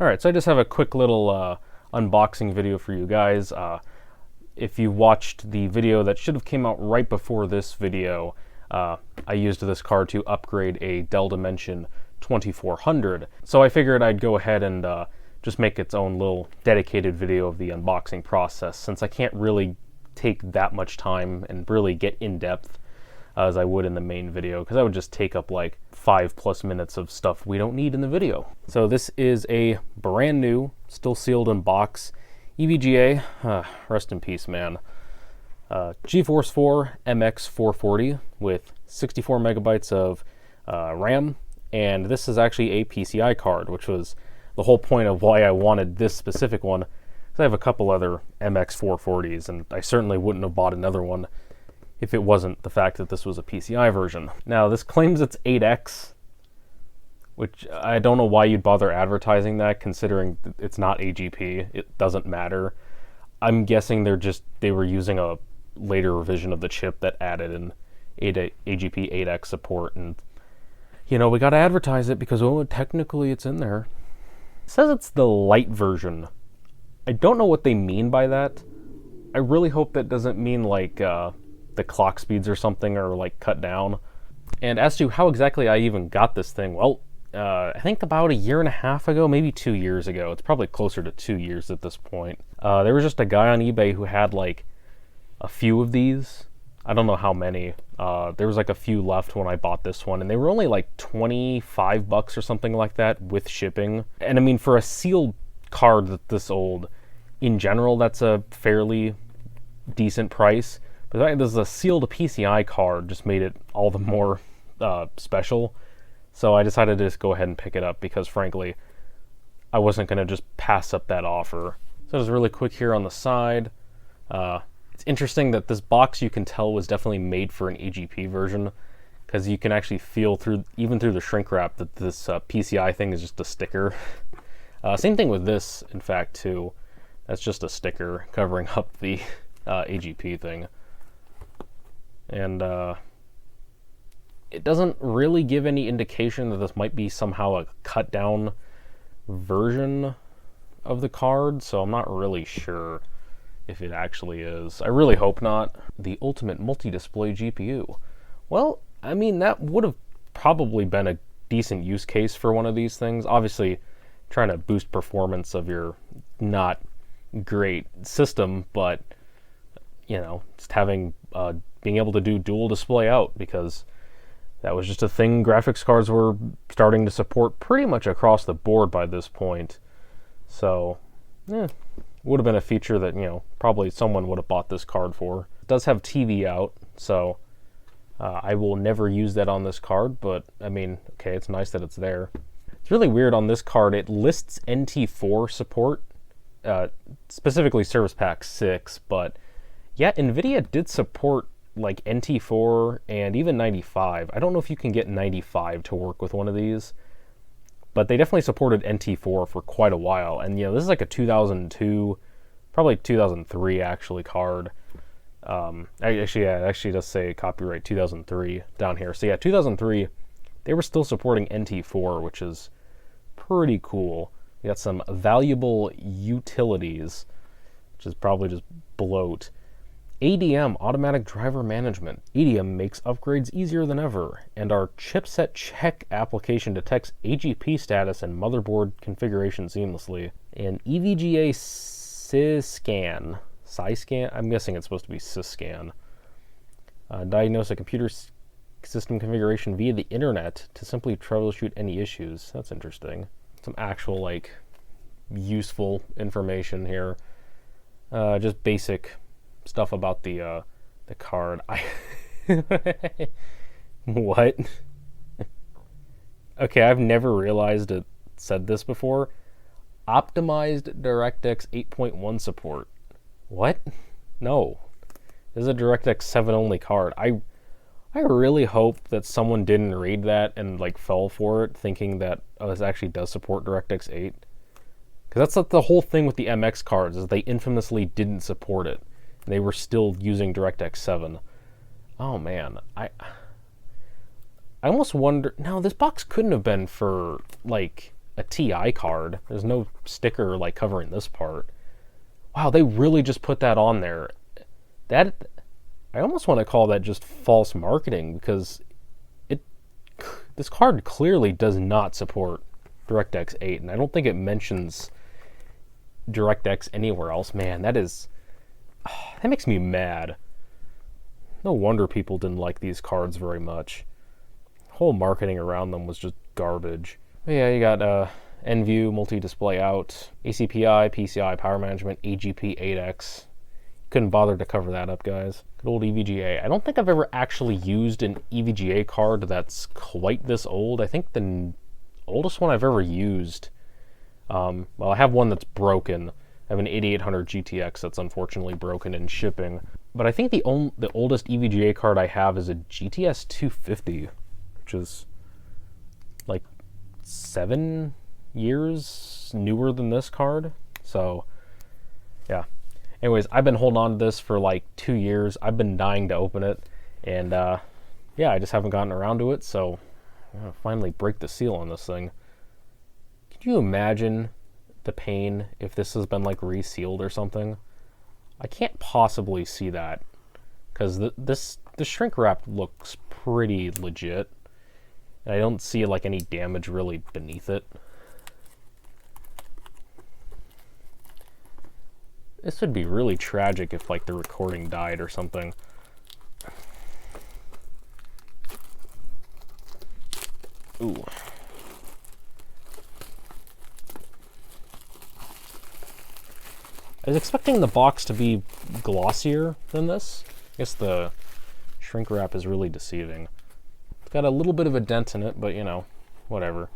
Alright, so I just have a quick little unboxing video for you guys. If you watched the video that should have came out right before this video, I used this card to upgrade a Dell Dimension 2400. So I figured I'd go ahead and just make its own little dedicated video of the unboxing process, since I can't really take that much time and really get in depth as I would in the main video, because that would just take up like 5+ minutes of stuff we don't need in the video. So this is a brand new, still sealed in box, EVGA, rest in peace, man. GeForce 4 MX440 with 64 megabytes of RAM, and this is actually a PCI card, which was the whole point of why I wanted this specific one, because I have a couple other MX440s, and I certainly wouldn't have bought another one if it wasn't the fact that this was a PCI version. Now, this claims it's 8X, which I don't know why you'd bother advertising that, considering it's not AGP. It doesn't matter. I'm guessing they were using a later revision of the chip that added an AGP 8X support, and you know, we gotta advertise it because, oh, technically it's in there. It says it's the light version. I don't know what they mean by that. I really hope that doesn't mean like the clock speeds or something are like cut down. And as to how exactly I even got this thing, well, I think about 1.5 years ago, maybe 2 years ago. It's probably closer to 2 years at this point. There was just a guy on eBay who had like a few of these. I don't know how many. There was like a few left when I bought this one, and they were only like $25 or something like that with shipping. And I mean, for a sealed card that's this old, in general, that's a fairly decent price. But this is a sealed PCI card, just made it all the more special. So I decided to just go ahead and pick it up because, frankly, I wasn't going to just pass up that offer. So just really quick here on the side. It's interesting that this box, you can tell, was definitely made for an AGP version, because you can actually feel through, even through the shrink wrap, that this PCI thing is just a sticker. Same thing with this, in fact, too. That's just a sticker covering up the AGP thing. And it doesn't really give any indication that this might be somehow a cut down version of the card, so I'm not really sure if it actually is. I really hope not. The ultimate multi-display GPU. Well, I mean, that would have probably been a decent use case for one of these things. Obviously, trying to boost performance of your not great system, but you know, just having being able to do dual display out, because that was just a thing graphics cards were starting to support pretty much across the board by this point. So, yeah, would have been a feature that, you know, probably someone would have bought this card for. It does have TV out, so I will never use that on this card, but I mean, okay, it's nice that it's there. It's really weird on this card. It lists NT4 support, specifically Service Pack 6, but yeah, Nvidia did support like NT4 and even 95. I don't know if you can get 95 to work with one of these, but they definitely supported NT4 for quite a while. And you know, this is like a 2002, probably 2003 actually card. Actually, yeah, it actually does say copyright 2003 down here. So yeah, 2003, they were still supporting NT4, which is pretty cool. We got some valuable utilities, which is probably just bloat. ADM, Automatic Driver Management. ADM makes upgrades easier than ever, and our chipset check application detects AGP status and motherboard configuration seamlessly. And EVGA SysScan. SysScan? I'm guessing it's supposed to be SysScan. Diagnose a computer system configuration via the internet to simply troubleshoot any issues. That's interesting. Some actual, like, useful information here. Just basic stuff about the card. What? Okay, I've never realized it said this before. Optimized DirectX 8.1 support. What? No. This is a DirectX 7 only card. I really hope that someone didn't read that and like fell for it, thinking that, oh, this actually does support DirectX 8. Because that's like the whole thing with the MX cards, is they infamously didn't support it. They were still using DirectX 7. Oh man, I almost wonder. No, this box couldn't have been for like a TI card. There's no sticker like covering this part. Wow, they really just put that on there. That, I almost want to call that just false marketing, because this card clearly does not support DirectX 8, and I don't think it mentions DirectX anywhere else. Man, that makes me mad. No wonder people didn't like these cards very much. Whole marketing around them was just garbage. But yeah, you got NView, multi-display out, ACPI, PCI, power management, AGP 8X. Couldn't bother to cover that up, guys. Good old EVGA. I don't think I've ever actually used an EVGA card that's quite this old. I think the oldest one I've ever used, well, I have one that's broken. I have an 8800 GTX that's unfortunately broken in shipping. But I think the oldest EVGA card I have is a GTS 250, which is like 7 years newer than this card. So, yeah. Anyways, I've been holding on to this for like 2 years. I've been dying to open it. And, yeah, I just haven't gotten around to it. So, I'm going to finally break the seal on this thing. Can you imagine the pain if this has been like resealed or something? I can't possibly see that, because the shrink wrap looks pretty legit, and I don't see like any damage really beneath it. This would be really tragic if like the recording died or something. Ooh. I was expecting the box to be glossier than this. I guess the shrink wrap is really deceiving. It's got a little bit of a dent in it, but you know, whatever.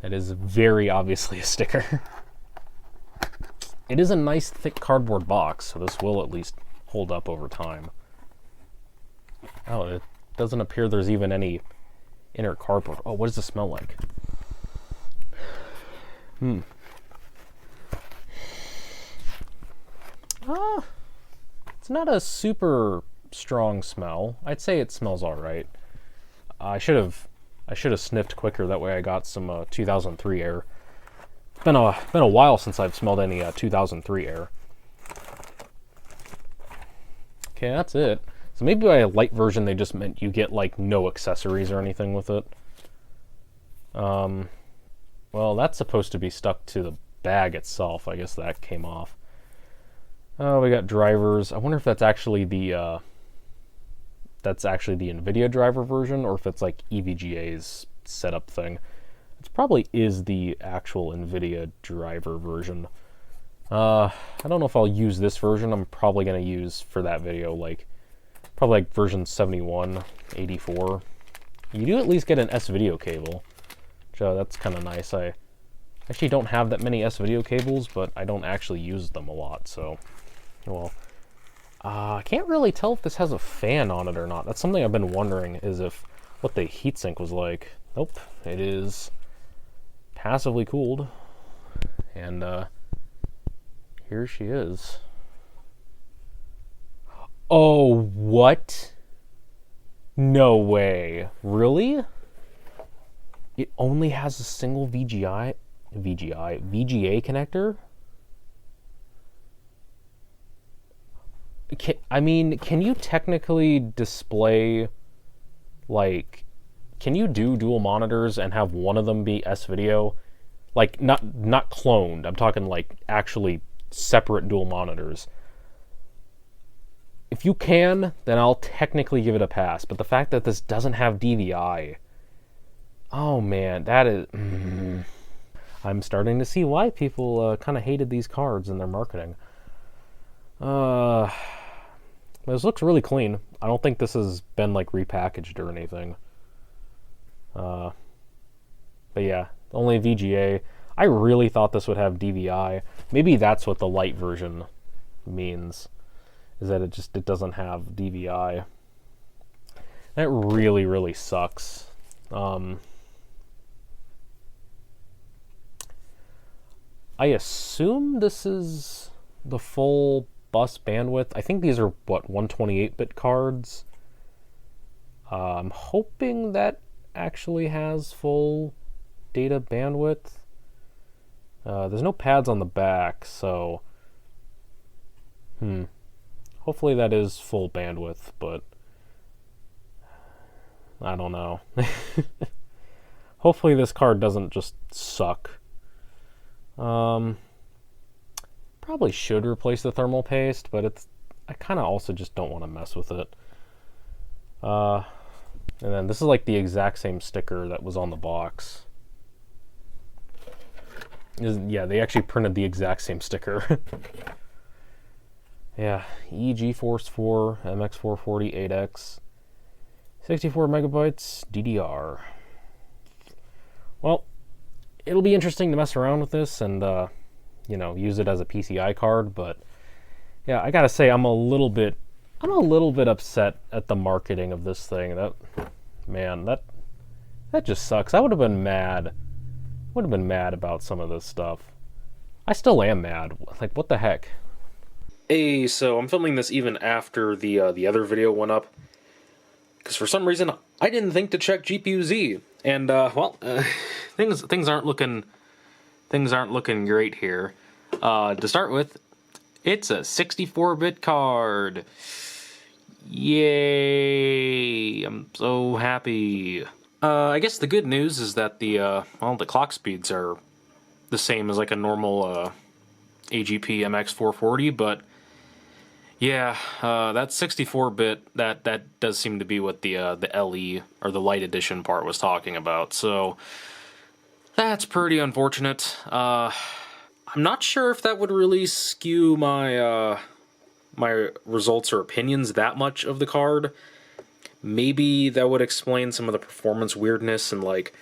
That is very obviously a sticker. It is a nice thick cardboard box, so this will at least hold up over time. Oh, it doesn't appear there's even any inner cardboard. Oh, what does this smell like? It's not a super strong smell. I'd say it smells all right. I should have sniffed quicker. That way, I got some 2003 air. It's been a while since I've smelled any 2003 air. Okay, that's it. So maybe by a light version, they just meant you get like no accessories or anything with it. Well, that's supposed to be stuck to the bag itself. I guess that came off. Oh, we got drivers. I wonder if that's actually the Nvidia driver version, or if it's like EVGA's setup thing. It probably is the actual Nvidia driver version. I don't know if I'll use this version. I'm probably going to use for that video probably like version 71, 84. You do at least get an S-video cable, so that's kind of nice. I actually don't have that many S-video cables, but I don't actually use them a lot, so... Well, I can't really tell if this has a fan on it or not. That's something I've been wondering, is what the heatsink was like. Nope, it is passively cooled. And here she is. Oh, what? No way. Really? It only has a single VGA connector? Can you technically display, like, can you do dual monitors and have one of them be S-video? Like, not cloned. I'm talking, like, actually separate dual monitors. If you can, then I'll technically give it a pass. But the fact that this doesn't have DVI... Oh, man, that is... I'm starting to see why people kind of hated these cards in their marketing. This looks really clean. I don't think this has been like repackaged or anything. But yeah, only VGA. I really thought this would have DVI. Maybe that's what the light version means, is that it doesn't have DVI. That really, really sucks. I assume this is the full bus bandwidth. I think these are, 128-bit cards. I'm hoping that actually has full data bandwidth. There's no pads on the back, so hopefully that is full bandwidth, but I don't know. Hopefully this card doesn't just suck. Probably should replace the thermal paste, but I kind of also just don't want to mess with it. And then this is like the exact same sticker that was on the box. Yeah, they actually printed the exact same sticker. Yeah, GeForce 4 MX440 8X, 64 megabytes DDR. Well, it'll be interesting to mess around with this and use it as a PCI card, but yeah, I gotta say I'm a little bit upset at the marketing of this thing. That just sucks. I would have been mad. About some of this stuff. I still am mad. Like, what the heck? Hey, so I'm filming this even after the other video went up, because for some reason I didn't think to check GPU-Z, and things aren't looking great here. To start with, it's a 64-bit card. Yay! I'm so happy. I guess the good news is that the clock speeds are the same as like a normal AGP MX440, but yeah, that 64-bit that does seem to be what the LE or the Light Edition part was talking about. So that's pretty unfortunate. I'm not sure if that would really skew my my results or opinions that much of the card. Maybe that would explain some of the performance weirdness in like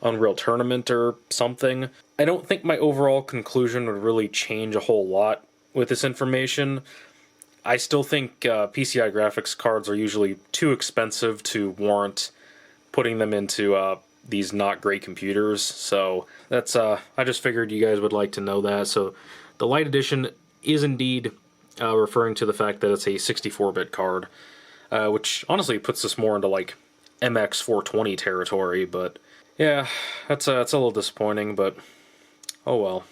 Unreal Tournament or something. I don't think my overall conclusion would really change a whole lot with this information. I still think PCI graphics cards are usually too expensive to warrant putting them into these not great computers. So that's I just figured you guys would like to know that. So the Light Edition is indeed referring to the fact that it's a 64-bit card. Which honestly puts us more into like MX420 territory, but yeah, that's a little disappointing, but oh well.